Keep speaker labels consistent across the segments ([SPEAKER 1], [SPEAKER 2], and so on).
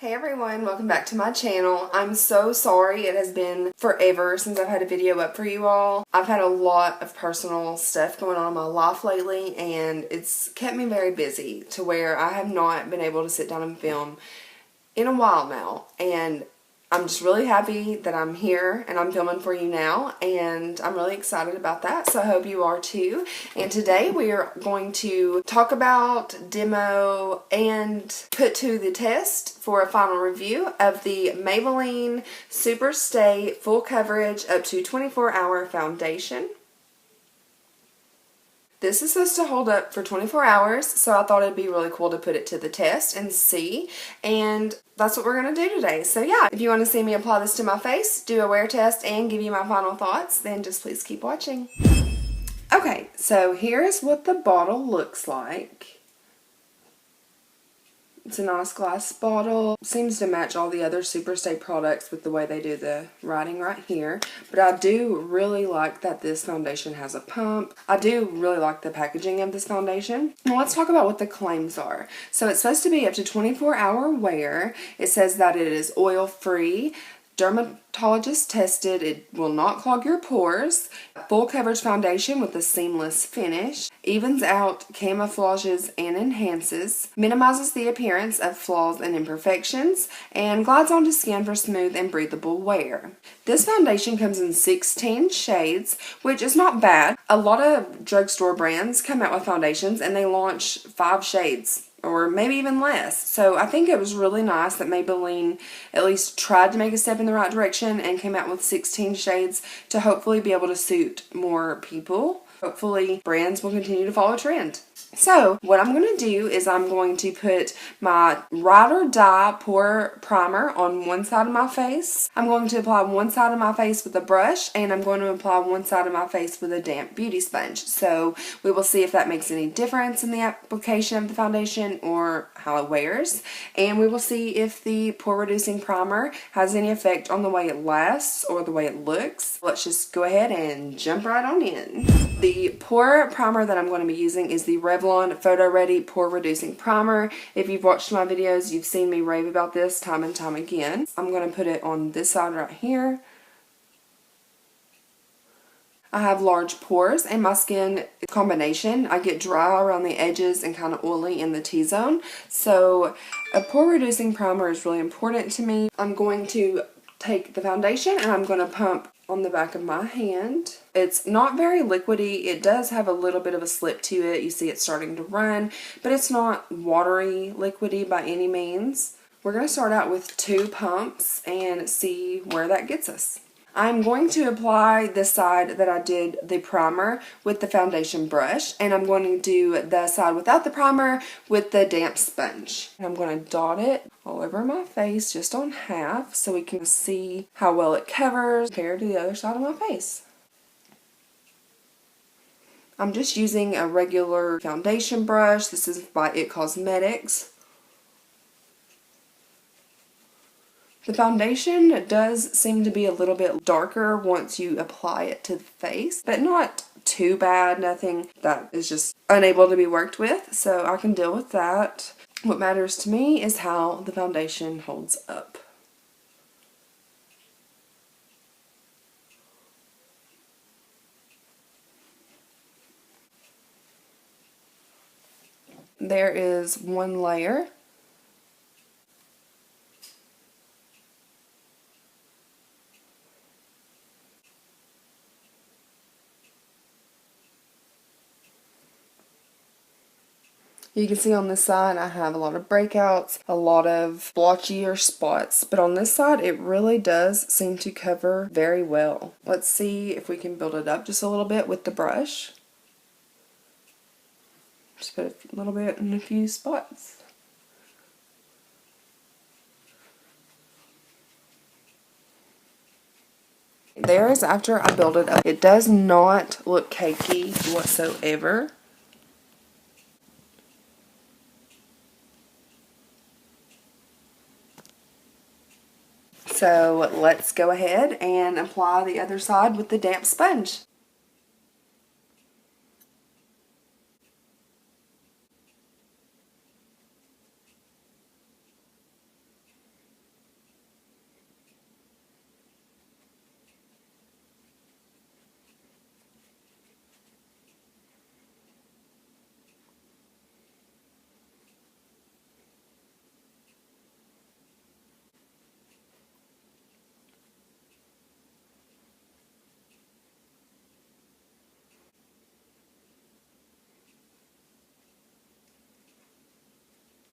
[SPEAKER 1] Hey everyone, welcome back to my channel. I'm so sorry it has been forever since I've had a video up for you all. I've had a lot of personal stuff going on in my life lately and it's kept me very busy to where I have not been able to sit down and film in a while now, and I'm just really happy that I'm here and I'm filming for you now, and I'm really excited about that, so I hope you are too. And today we are going to talk about, demo, and put to the test for a final review of the Maybelline Super Stay Full Coverage Up to 24-Hour Foundation. This is supposed to hold up for 24 hours, so I thought it'd be really cool to put it to the test and see, and that's what we're going to do today. So yeah, if you want to see me apply this to my face, do a wear test, and give you my final thoughts, then just please keep watching. Okay, so here's what the bottle looks like. It's a nice glass bottle. Seems to match all the other Super Stay products with the way they do the writing right here. But I do really like that this foundation has a pump. I do really like the packaging of this foundation. Now let's talk about what the claims are. So it's supposed to be up to 24-hour wear. It says that it is oil-free, dermatologist tested, it will not clog your pores, full coverage foundation with a seamless finish, evens out, camouflages, and enhances, minimizes the appearance of flaws and imperfections, and glides onto skin for smooth and breathable wear. This foundation comes in 16 shades, which is not bad. A lot of drugstore brands come out with foundations and they launch 5 shades. Or maybe even less. So I think it was really nice that Maybelline at least tried to make a step in the right direction and came out with 16 shades to hopefully be able to suit more people. Hopefully brands will continue to follow a trend. So what I'm going to do is I'm going to put my Ride or Die Pore Primer on one side of my face. I'm going to apply one side of my face with a brush, and I'm going to apply one side of my face with a damp beauty sponge. So we will see if that makes any difference in the application of the foundation or how it wears. And we will see if the pore reducing primer has any effect on the way it lasts or the way it looks. Let's just go ahead and jump right on in. The pore primer that I'm going to be using is the Revlon Photo Ready Pore Reducing Primer. If you've watched my videos, you've seen me rave about this time and time again. I'm going to put it on this side right here. I have large pores and my skin is a combination. I get dry around the edges and kind of oily in the T-zone. So a pore reducing primer is really important to me. I'm going to take the foundation and I'm going to pump on the back of my hand. It's not very liquidy. It does have a little bit of a slip to it. You see it's starting to run, but it's not watery liquidy by any means. We're going to start out with 2 pumps and see where that gets us. I'm going to apply the side that I did the primer with the foundation brush, and I'm going to do the side without the primer with the damp sponge. And I'm going to dot it all over my face just on half so we can see how well it covers compared to the other side of my face. I'm just using a regular foundation brush. This is by It Cosmetics. The foundation does seem to be a little bit darker once you apply it to the face, but not too bad, nothing that is just unable to be worked with, so I can deal with that. What matters to me is how the foundation holds up. There is one layer. You can see on this side I have a lot of breakouts, a lot of blotchier spots, but on this side it really does seem to cover very well. Let's see if we can build it up just a little bit with the brush. Just put a little bit in a few spots. There is after I build it up. It does not look cakey whatsoever. So let's go ahead and apply the other side with the damp sponge.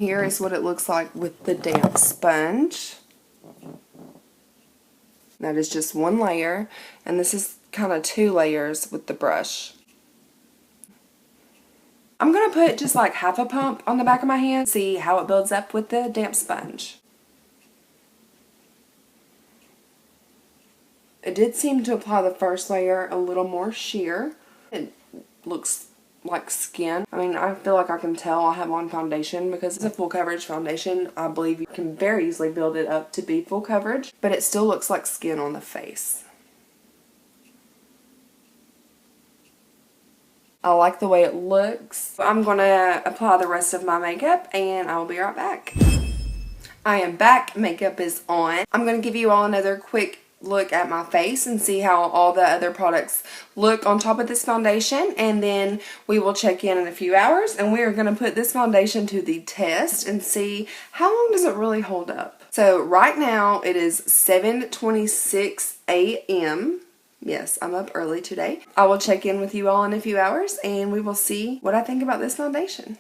[SPEAKER 1] Here is what it looks like with the damp sponge. That is just one layer, and this is kind of 2 layers with the brush. I'm going to put just like half a pump on the back of my hand, see how it builds up with the damp sponge. It did seem to apply the first layer a little more sheer. It looks like skin. I mean, I feel like I can tell I have on foundation because it's a full coverage foundation. I believe you can very easily build it up to be full coverage, but it still looks like skin on the face. I like the way it looks. I'm going to apply the rest of my makeup and I will be right back. I am back. Makeup is on. I'm going to give you all another quick look at my face and see how all the other products look on top of this foundation, and then we will check in a few hours and we are going to put this foundation to the test and see how long does it really hold up. So right now it is 7:26 a.m. Yes, I'm up early today. I will check in with you all in a few hours and we will see what I think about this foundation.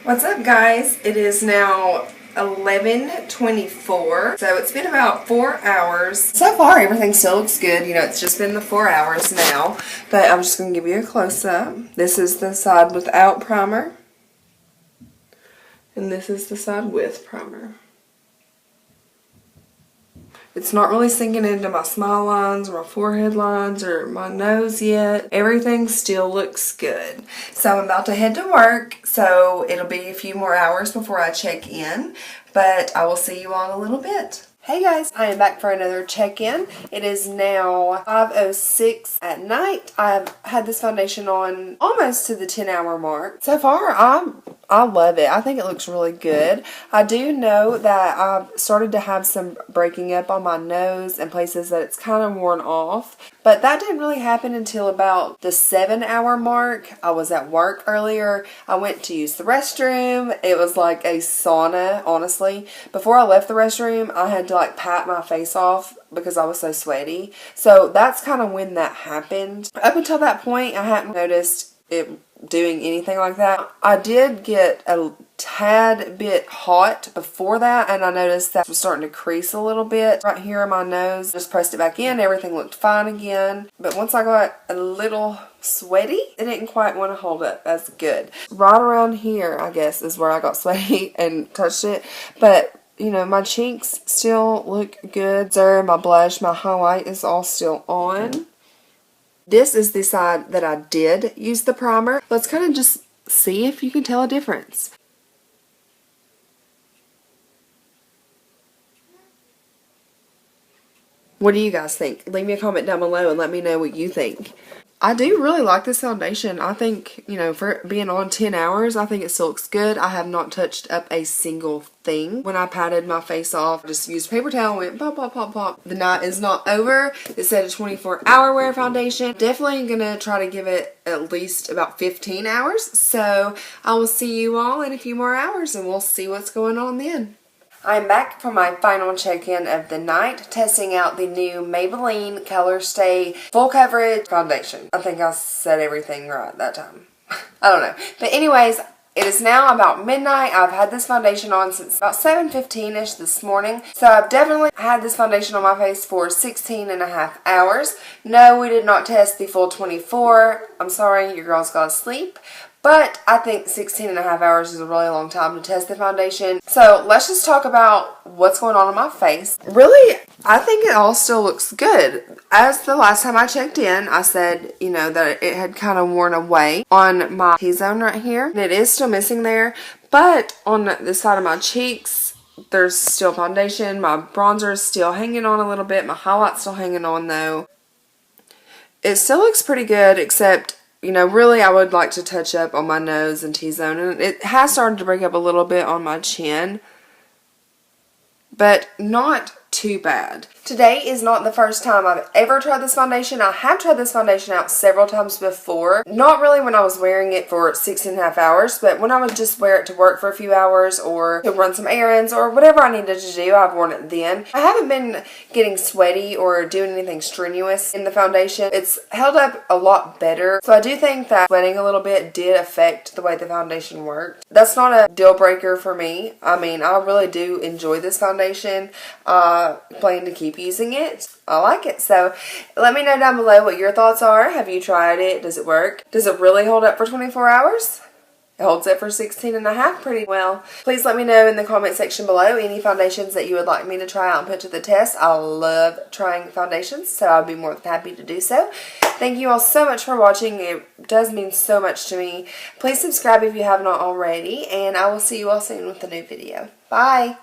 [SPEAKER 1] What's up, guys? It is now 11:24, so it's been about 4 hours. So far everything still looks good. You know, it's just been the 4 hours now, but I'm just going to give you a close-up. This is the side without primer, and this is the side with primer. It's not really sinking into my smile lines or my forehead lines or my nose yet. Everything still looks good. So I'm about to head to work, so it'll be a few more hours before I check in, but I will see you all in a little bit. Hey guys, I am back for another check-in. It is now 5:06 at night. I've had this foundation on almost to the 10-hour mark. So far, I love it. I think it looks really good. I do know that I've started to have some breaking up on my nose and places that it's kind of worn off. But that didn't really happen until about the 7-hour mark. I was at work earlier. I went to use the restroom. It was like a sauna, honestly. Before I left the restroom, I had to like pat my face off because I was so sweaty. So that's kind of when that happened. Up until that point, I hadn't noticed it doing anything like that. I did get a tad bit hot before that, and I noticed that was starting to crease a little bit right here on my nose. Just pressed it back in, everything looked fine again. But once I got a little sweaty, it didn't quite want to hold up as good. Right around here, I guess, is where I got sweaty and touched it. But you know, my cheeks still look good. My blush, my highlight is all still on. This is the side that I did use the primer. Let's kind of just see if you can tell a difference. What do you guys think? Leave me a comment down below and let me know what you think. I do really like this foundation. I think, you know, for being on 10 hours, I think it still looks good. I have not touched up a single thing. When I patted my face off, I just used a paper towel and went pop, pop, pop, pop. The night is not over. It said a 24-hour wear foundation. Definitely gonna try to give it at least about 15 hours. So I will see you all in a few more hours and we'll see what's going on then. I'm back for my final check-in of the night, testing out the new Maybelline Colorstay Full Coverage Foundation. I think I said everything right that time. I don't know. But anyways, it is now about midnight. I've had this foundation on since about 7:15ish this morning. So I've definitely had this foundation on my face for 16 and a half hours. No, we did not test the full 24. I'm sorry, your girl's gotta sleep. But I think 16 and a half hours is a really long time to test the foundation. So let's just talk about what's going on my face. Really, I think it all still looks good. As the last time I checked in, I said, you know, that it had kind of worn away on my T-zone right here. And it is still missing there. But on the side of my cheeks, there's still foundation. My bronzer is still hanging on a little bit. My highlight's still hanging on though. It still looks pretty good, except, you know, really I would like to touch up on my nose and T-zone. And it has started to break up a little bit on my chin. But not too bad. Today is not the first time I've ever tried this foundation. I have tried this foundation out several times before. Not really when I was wearing it for 16.5 hours, but when I would just wear it to work for a few hours or to run some errands or whatever I needed to do, I've worn it then. I haven't been getting sweaty or doing anything strenuous in the foundation. It's held up a lot better. So I do think that sweating a little bit did affect the way the foundation worked. That's not a deal breaker for me. I mean, I really do enjoy this foundation. I plan to keep using it. I like it. So let me know down below what your thoughts are. Have you tried it? Does it work? Does it really hold up for 24 hours? It holds up for 16.5 pretty well. Please let me know in the comment section below any foundations that you would like me to try out and put to the test. I love trying foundations, so I'll be more than happy to do so. Thank you all so much for watching. It does mean so much to me. Please subscribe if you have not already, and I will see you all soon with a new video. Bye!